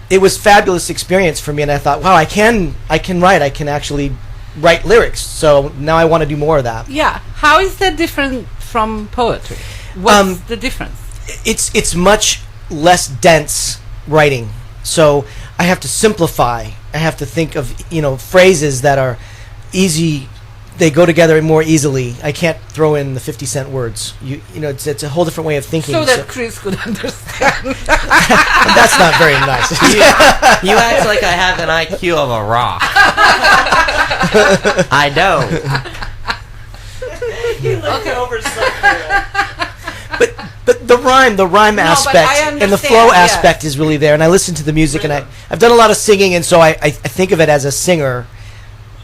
it was a fabulous experience for me, and I thought, wow, I can write. I can actually write lyrics. So now I want to do more of that. Yeah. How is that different from poetry? What's the difference? It's much less dense writing. So I have to simplify. I have to think of phrases that are easy. They go together more easily. I can't throw in the 50-cent words. It's a whole different way of thinking. So that Chris could understand. That's not very nice. You act like I have an IQ of a rock. I know. But the rhyme aspect and the flow aspect is really there. And I listen to the music, and I've done a lot of singing, and so I think of it as a singer.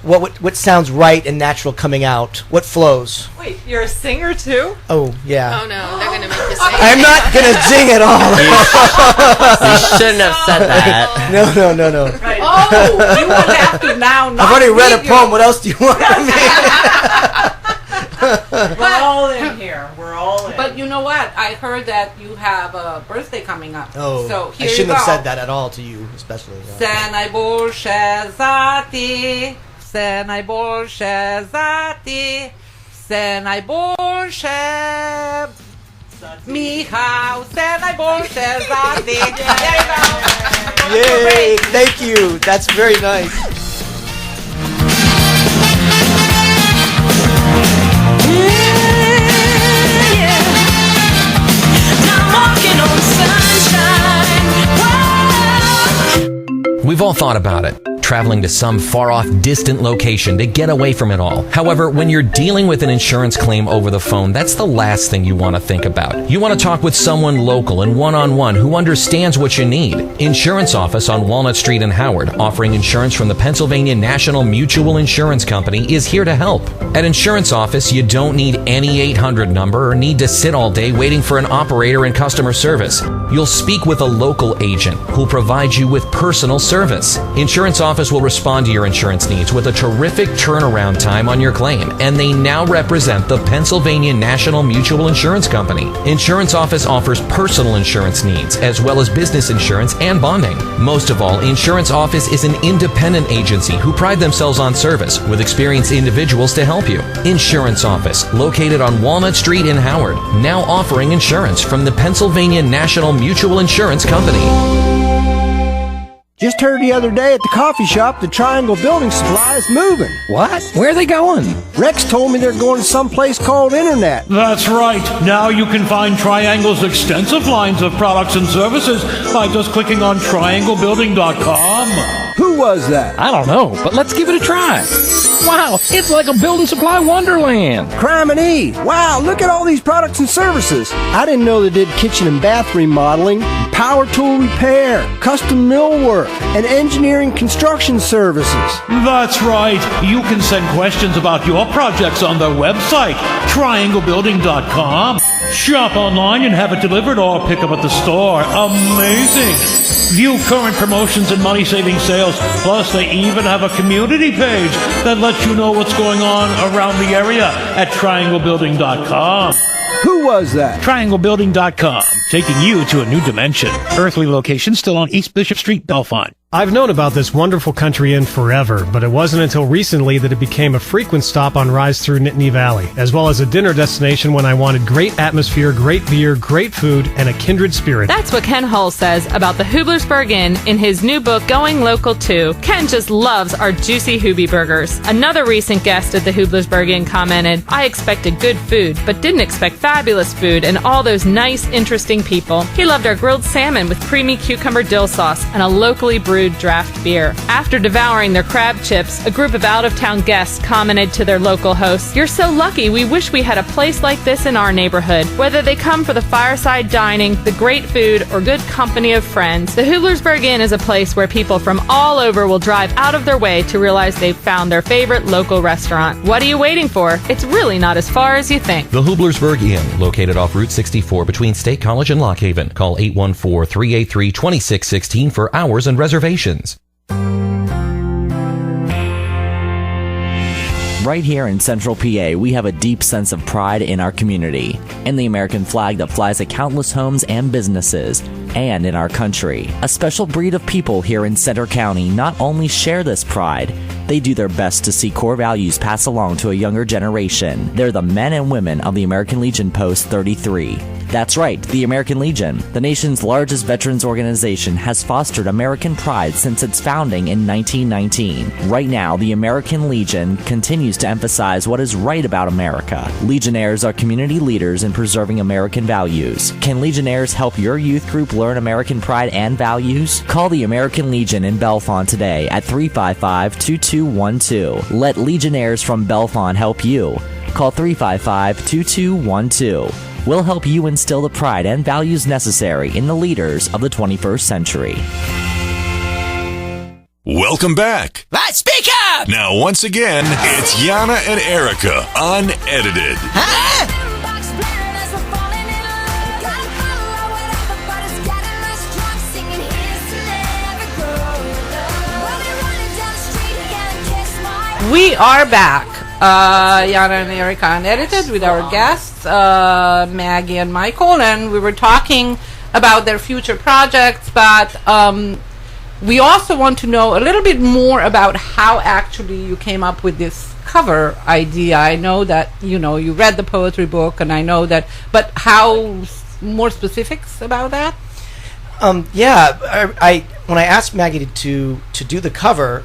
What sounds right and natural coming out? What flows? Wait, you're a singer too? Oh, yeah. Oh, no. They're going to make you sing. I'm not going to sing at all. You shouldn't have said that. No. Right. Oh, you would have to now not I've already read a read poem. What else do you want from me? We're all in here. We're all in. But you know what? I heard that you have a birthday coming up. Oh, so here I shouldn't you have go. said that at all to you, especially. Se najboljše zati, se najboljše zati, se najboljše Michał, se najboljše zati. There you go. Yay! Thank you. That's very nice. We've all thought about it. Traveling to some far-off, distant location to get away from it all. However, when you're dealing with an insurance claim over the phone, that's the last thing you want to think about. You want to talk with someone local and one-on-one who understands what you need. Insurance Office on Walnut Street in Howard, offering insurance from the Pennsylvania National Mutual Insurance Company, is here to help. At Insurance Office, you don't need any 800 number or need to sit all day waiting for an operator in customer service. You'll speak with a local agent who'll provide you with personal service. Insurance Office will respond to your insurance needs with a terrific turnaround time on your claim, and they now represent the Pennsylvania National Mutual Insurance Company. Insurance Office offers personal insurance needs as well as business insurance and bonding. Most of all, Insurance Office is an independent agency who pride themselves on service with experienced individuals to help you. Insurance Office, located on Walnut Street in Howard, now offering insurance from the Pennsylvania National Mutual Insurance Company. Just heard the other day at the coffee shop the Triangle Building Supply is moving. What? Where are they going? Rex told me they're going to some place called Internet. That's right. Now you can find Triangle's extensive lines of products and services by just clicking on trianglebuilding.com. Who was that? I don't know, but let's give it a try. Wow, it's like a building supply wonderland. Criminy! Wow, look at all these products and services. I didn't know they did kitchen and bath remodeling, power tool repair, custom millwork, and engineering construction services. That's right. You can send questions about your projects on their website, trianglebuilding.com. Shop online and have it delivered or pick up at the store. Amazing! View current promotions and money-saving sales. Plus, they even have a community page that lets you know what's going on around the area at trianglebuilding.com. Who was that? Trianglebuilding.com, taking you to a new dimension. Earthly location still on East Bishop Street, Belfont. I've known about this wonderful country inn forever, but it wasn't until recently that it became a frequent stop on rides through Nittany Valley, as well as a dinner destination when I wanted great atmosphere, great beer, great food, and a kindred spirit. That's what Ken Hull says about the Hublersburg Inn in his new book, Going Local 2. Ken just loves our juicy Hoobie burgers. Another recent guest at the Hublersburg Inn commented, I expected good food, but didn't expect fabulous food and all those nice, interesting people. He loved our grilled salmon with creamy cucumber dill sauce and a locally brewed draft beer. After devouring their crab chips, a group of out-of-town guests commented to their local hosts, "You're so lucky, we wish we had a place like this in our neighborhood." Whether they come for the fireside dining, the great food, or good company of friends, the Hublersburg Inn is a place where people from all over will drive out of their way to realize they've found their favorite local restaurant. What are you waiting for? It's really not as far as you think. The Hublersburg Inn, located off Route 64 between State College and Lock Haven. Call 814-383-2616 for hours and reservations. Right here in Central PA, we have a deep sense of pride in our community, in the American flag that flies at countless homes and businesses, and in our country. A special breed of people here in Center County not only share this pride, they do their best to see core values passed along to a younger generation. They're the men and women of the American Legion Post 33. That's right, the American Legion, the nation's largest veterans organization, has fostered American pride since its founding in 1919. Right now, the American Legion continues to emphasize what is right about America. Legionnaires are community leaders in preserving American values. Can Legionnaires help your youth group learn American pride and values? Call the American Legion in Belfont today at 355-2212. Let Legionnaires from Belfont help you. Call 355-2212. We'll help you instill the pride and values necessary in the leaders of the 21st century. Welcome back. Speak up! Now, once again, it's Jana and Erika Unedited. We are back. Jana and Erika Unedited with our guests, Maggie and Michael, and we were talking about their future projects, but we also want to know a little bit more about how actually you came up with this cover idea. I know that, you read the poetry book, and I know that, but how, more specifics about that? Yeah, I when I asked Maggie to do the cover,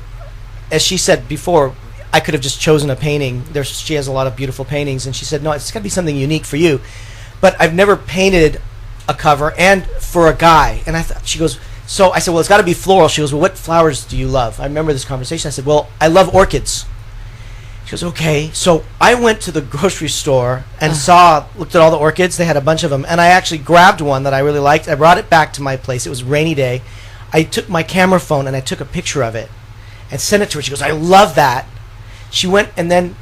as she said before, I could have just chosen a painting. She has a lot of beautiful paintings, and she said, no, it's got to be something unique for you. But I've never painted a cover, and for a guy. And she goes, so I said, well, it's got to be floral. She goes, well, what flowers do you love? I remember this conversation. I said, well, I love orchids. She goes, okay. So I went to the grocery store and looked at all the orchids. They had a bunch of them, and I actually grabbed one that I really liked. I brought it back to my place. It was a rainy day. I took my camera phone, and I took a picture of it and sent it to her. She goes, I love that. She went, and then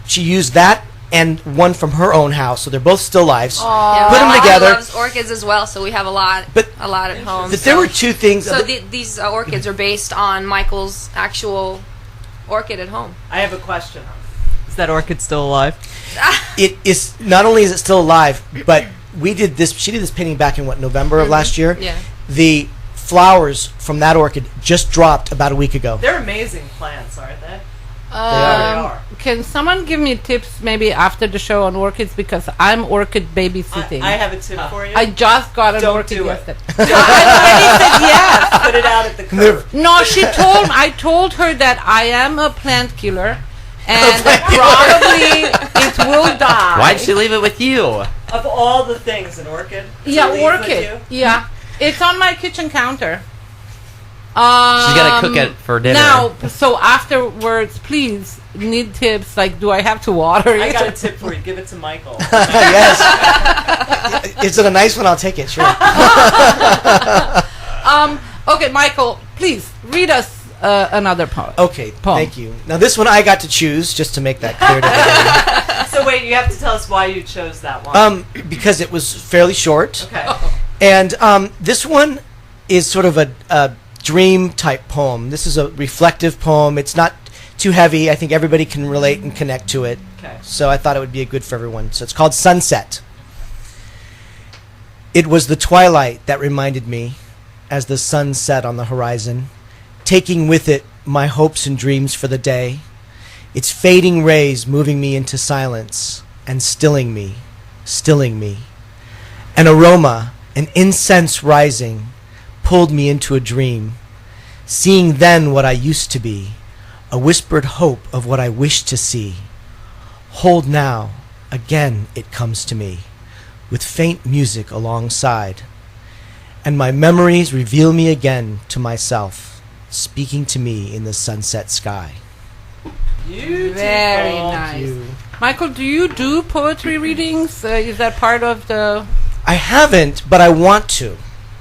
she used that and one from her own house, so they're both still lives. Yeah, put them together. loves orchids as well, so we have a lot at home. But there were two things. So these orchids are based on Michael's actual orchid at home. I have a question. Is that orchid still alive? It is. Not only is it still alive, but we did this. She did this painting back in November of last year. Yeah. The flowers from that orchid just dropped about a week ago. They're amazing plants, aren't they? They are. Can someone give me tips maybe after the show on orchids, because I'm orchid babysitting. I have a tip for you. I just got an orchid yesterday. I already said yes. Put it out at the curb. No, I told her that I am a plant killer, and probably it will die. Why'd she leave it with you? Of all the things, an orchid. Yeah, orchid. Yeah, it's on my kitchen counter. She's gonna cook it for dinner. Now, so afterwards, please, need tips. Like, do I have to water it? I got a tip for you. Give it to Michael. Yes. Is it a nice one? I'll take it. Sure. Okay, Michael, please read us another poem. Okay, thank you. Now, this one I got to choose, just to make that clear to everyone. So wait, you have to tell us why you chose that one. Because it was fairly short. Okay. And this one is sort of a dream type poem. This is a reflective poem. It's not too heavy. I think everybody can relate and connect to it. Okay. So I thought it would be good for everyone. So it's called Sunset. It was the twilight that reminded me as the sun set on the horizon, taking with it my hopes and dreams for the day, its fading rays moving me into silence and stilling me. An aroma, an incense rising, pulled me into a dream, seeing then what I used to be, a whispered hope of what I wished to see. Hold now, again it comes to me, with faint music alongside, and my memories reveal me again to myself, speaking to me in the sunset sky. Beautiful. Very nice. Michael, do you do poetry readings? Is that part of the... I haven't, but I want to.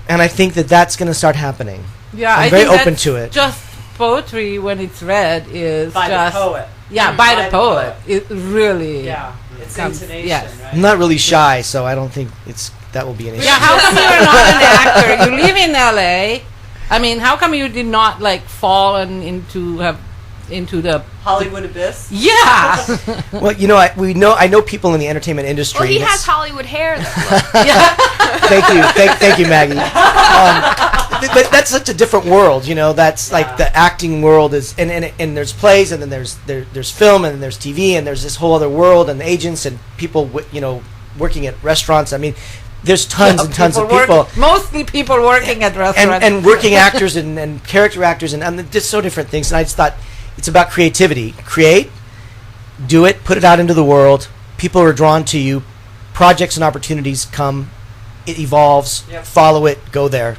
And I think that that's going to start happening. Yeah, I'm I very think open that's to it. Just poetry, when it's read, is By just... the poet. Yeah, by the poet. It really... Yeah, it's comes, intonation, yes. right? I'm not really shy, so I don't think that will be an issue. Yeah, how come you're not an actor? You live in LA. I mean, how come you did not fall into the Hollywood abyss? Yeah. Well, I know people in the entertainment industry. Well, he has Hollywood hair, though. Thank you, Maggie. But that's such a different world, That's like the acting world is, and there's plays, and then there's film, and then there's TV, and there's this whole other world, and agents and people, working at restaurants. I mean, there's tons and tons of people. Mostly people working at restaurants. And working actors and character actors and just so different things. And I just thought it's about creativity. Create, do it, put it out into the world. People are drawn to you. Projects and opportunities come. It evolves. Yep. Follow it. Go there.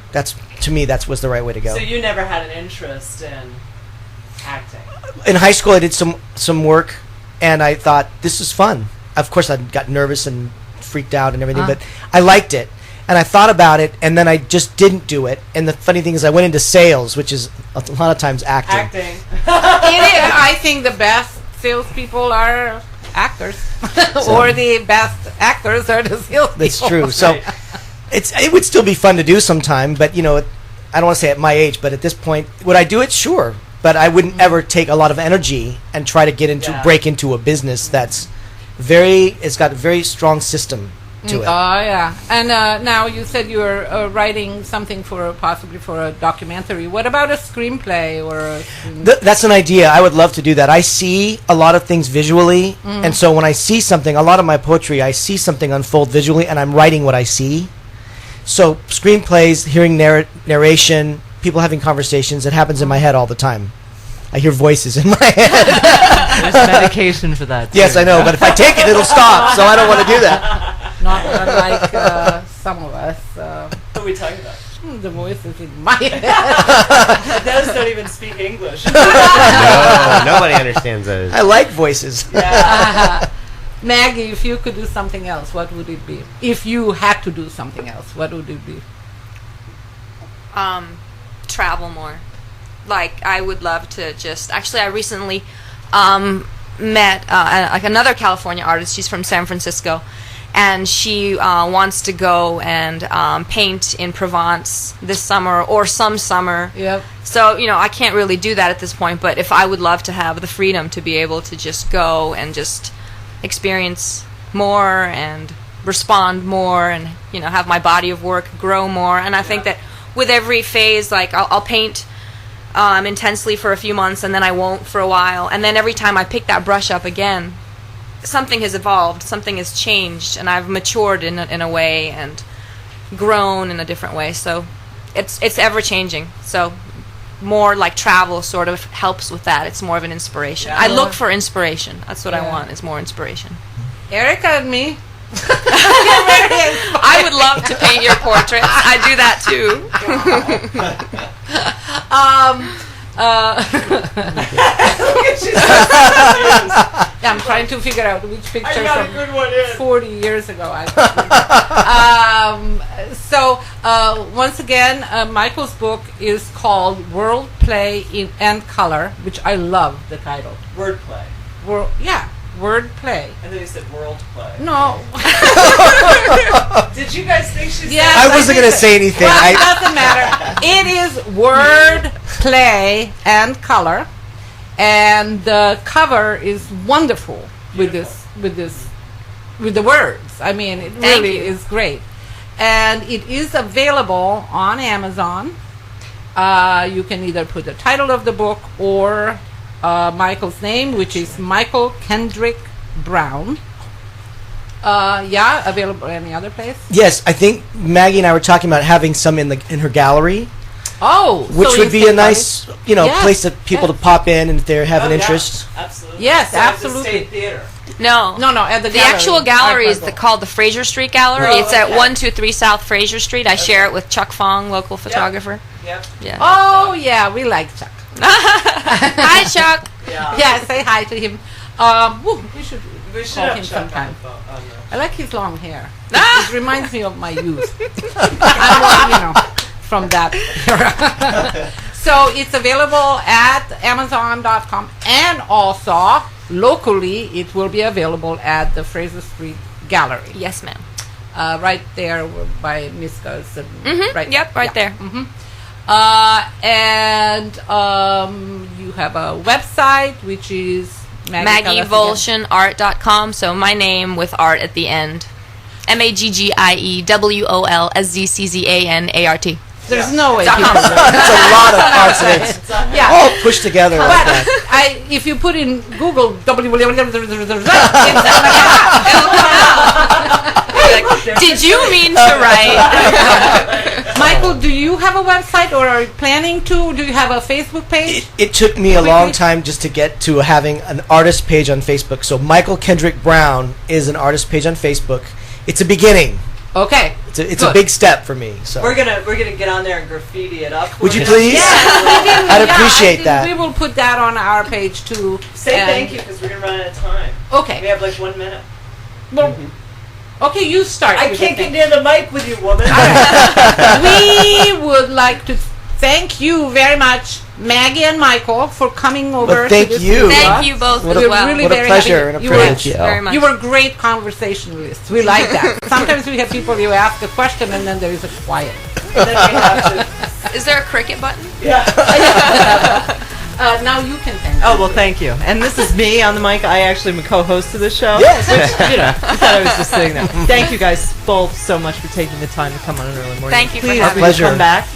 To me, that was the right way to go. So you never had an interest in acting? In high school, I did some work, and I thought, this is fun. Of course, I got nervous and freaked out and everything, but I liked it. And I thought about it, and then I just didn't do it. And the funny thing is, I went into sales, which is a lot of times acting. It is. I think the best salespeople are actors, or the best actors are the salespeople. That's true. So it would still be fun to do sometime, but I don't want to say at my age, but at this point, would I do it? Sure. But I wouldn't ever take a lot of energy and try to break into a business that's it's got a very strong system to it. Oh, yeah. And now you said you were writing something possibly for a documentary. What about a screenplay or that's an idea. I would love to do that. I see a lot of things visually, and so when I see something, a lot of my poetry, I see something unfold visually, and I'm writing what I see. So screenplays, hearing narration, people having conversations, it happens in my head all the time. I hear voices in my head. There's medication for that, too. Yes, I know, but if I take it, it'll stop, so I don't want to do that. Not unlike some of us. What are we talking about? The voices in my head. Those don't even speak English. No, nobody understands those. I like voices. Yeah. Maggie, if you could do something else, what would it be? If you had to do something else, what would it be? Travel more. Like, I would love to I recently met another California artist. She's from San Francisco, and she wants to go and paint in Provence this summer or some summer. Yep. So, I can't really do that at this point, but if I would love to have the freedom to be able to just go and just experience more and respond more and, have my body of work grow more. And I think that with every phase, like, I'll paint intensely for a few months, and then I won't for a while, and then every time I pick that brush up again, something has evolved, something has changed, and I've matured in a way and grown in a different way. So it's ever changing. So more like travel sort of helps with that. It's more of an inspiration. I look for inspiration. That's what I want, is more inspiration. Erika and me. I would love to paint your portraits. I do that too. Yeah, I'm trying to figure out which picture from 40 years ago. Once again, Michael's book is called Wordplay and Color, which I love the title. Wordplay. Wordplay. I thought you said world play. No. Did you guys think she said? Yes, I wasn't going to say anything. Well, it doesn't matter. It is Wordplay and Color, and the cover is wonderful with the words. I mean, it really is great, and it is available on Amazon. You can either put the title of the book or Michael's name, which is Michael Kendrick Brown. Available any other place? Yes, I think Maggie and I were talking about having some in her gallery. Oh, which so would be a nice, place that people to pop in and if they have an interest. Yeah, absolutely. Yes, so absolutely. At the State Theater. No. At the The gallery. actual gallery is called the Fraser Street Gallery. Oh, it's at okay. 123 South Fraser Street. I share it with Chuck Fong, local photographer. Yep. Yeah. Oh, yeah, we like Chuck. Hi, Chuck. Yeah, say hi to him. We should call have him Chuck sometime. on the I like his long hair. It reminds me of my youth. I'm, from that era. So it's available at Amazon.com, and also locally it will be available at the Fraser Street Gallery. Yes, ma'am. Right there by Miska's. Right. Yep, right there. And you have a website, which is MaggieWolszczanArt.com. So my name with art at the end. MaggieWolszczanArt. There's no way. That's a lot of parts of it. Yeah. All pushed together like that. But if you put in Google Did you mean to write? Michael, do you have a website or are you planning to? Do you have a Facebook page? It took me a long time just to get to having an artist page on Facebook. So Michael Kendrick Brown is an artist page on Facebook. It's a beginning. Okay. It's a big step for me. So we're gonna get on there and graffiti it up. Would you please? Yes, I'd appreciate that. We will put that on our page too. Say thank you because we're gonna run out of time. Okay. We have like 1 minute. Well, okay, you start. I can't get near the mic with you, woman. We would like to thank you very much, Maggie and Michael, for coming over. Well, thank to this you. studio. Thank you both What as a, well. Really what a very pleasure happy. and a privilege. Very much. You were great conversationalists. We like that. Sometimes we have people, you ask a question and then there is a quiet. And then we have to. Is there a cricket button? Yeah. Now you can thank Oh, well, thank you. And this is me on the mic. I actually am a co-host of the show. Yes. Which, you thought I was just sitting there. Thank you guys both so much for taking the time to come on an early morning. Thank you for Please, having will me. you come back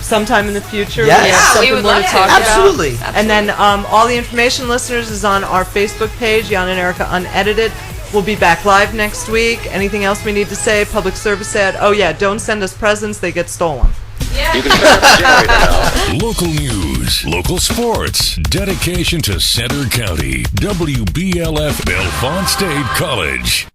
sometime in the future? Yes. We have Yeah, something we would more to love talk to. about. Absolutely. And then all the information, listeners, is on our Facebook page, Jana and Erika Unedited. We'll be back live next week. Anything else we need to say? Public service ad. Oh, yeah, don't send us presents. They get stolen. You can turn up the generator now. Local news, local sports, dedication to Center County, WBLF Bellefonte State College.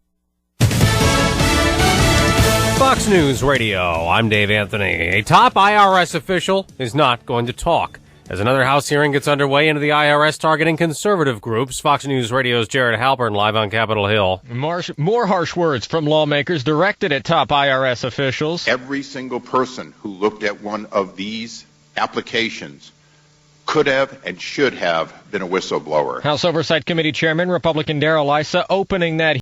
Fox News Radio, I'm Dave Anthony. A top IRS official is not going to talk. As another House hearing gets underway into the IRS targeting conservative groups, Fox News Radio's Jared Halpern live on Capitol Hill. More harsh words from lawmakers directed at top IRS officials. Every single person who looked at one of these applications could have and should have been a whistleblower. House Oversight Committee Chairman Republican Darrell Issa opening that